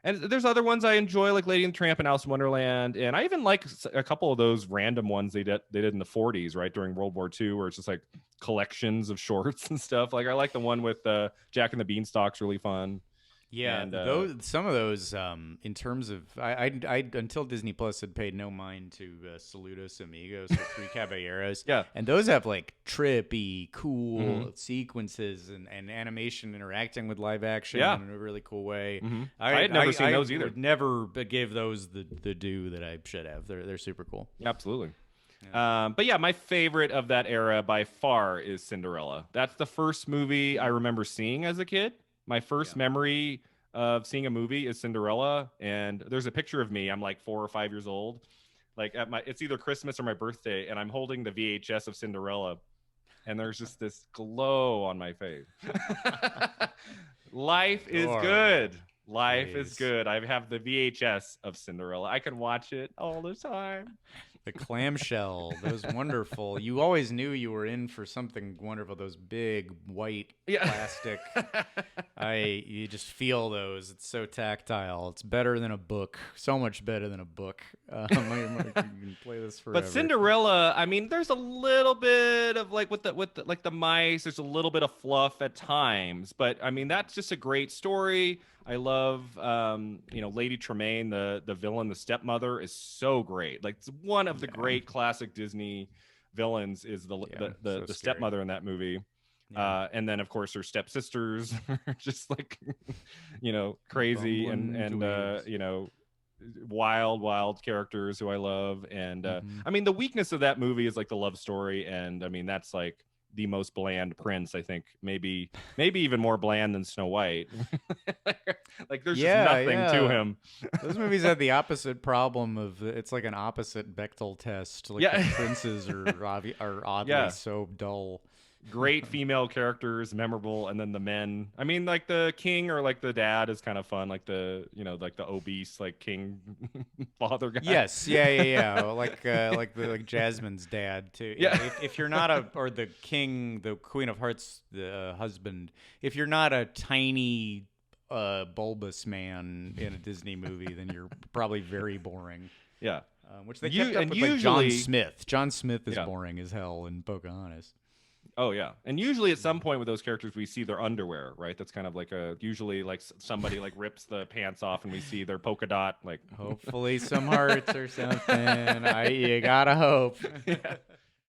And there's other ones I enjoy, like Lady and the Tramp and Alice in Wonderland, and I even like a couple of those random ones they did in the 40s, right during World War II, where it's just like collections of shorts and stuff. Like I like the one with Jack and the Beanstalk's really fun, Yeah, and those some of those in terms of I until Disney Plus had paid no mind to Saludos Amigos or Three Caballeros, yeah, and those have like trippy, hmm cool sequences and animation interacting with live action yeah, in a really cool way. hmm I had never seen I those either. would never give those the due that I should have. They're super cool. Absolutely. Yeah. But yeah, my favorite of that era by far is Cinderella. That's the first movie I remember seeing as a kid. My Yeah. first memory of seeing a movie is Cinderella, and there's a picture of me. I'm like 4 or 5 years old, like it's either Christmas or my birthday, and I'm holding the VHS of Cinderella, and there's just this glow on my face. Life is Adorable. good. Life is Please. good. I have the VHS of Cinderella. I can watch it all the time. The clamshell, those wonderful. You always knew you were in for something wonderful. Those big white Yeah. plastic. You just feel those. It's so tactile. It's better than a book. So much better than a book. You can play this But forever. Cinderella, I mean, there's a little bit of like with the like the mice. There's a little bit of fluff at times, but I mean that's just a great story. I love, Lady Tremaine, the villain, the stepmother, is so great. Like it's one of the Yeah, great classic Disney villains is the yeah, the the, so the scary. stepmother in that movie. Yeah, And then of course her stepsisters are just like, crazy bumbling and dweebs. wild characters who I love. And Hmm. I mean, the weakness of that movie is like the love story, and I mean that's like the most bland prince. I think maybe even more bland than Snow White. Like there's just Yeah, nothing to yeah. him. Those movies had the opposite problem of it's like an opposite Bechtel test. Like the Yeah. princes are oddly Yeah. so dull. Great female characters, memorable, and then the men. I mean, like the king or like the dad is kind of fun, like like the obese like king father guy. Yes, yeah, yeah, yeah. Like Jasmine's dad too. Yeah, Yeah. if you're not a or the king, the Queen of Hearts, the husband. If you're not a tiny, bulbous man in a Disney movie, then you're probably very boring. Yeah. Which they You kept up and with like John usually Smith. John Smith is yeah. boring as hell in Pocahontas. Oh yeah, and usually at some point with those characters we see their underwear, right? That's kind of like usually like somebody like rips the pants off and we see their polka dot like Hopefully some hearts or something. You gotta hope. yeah.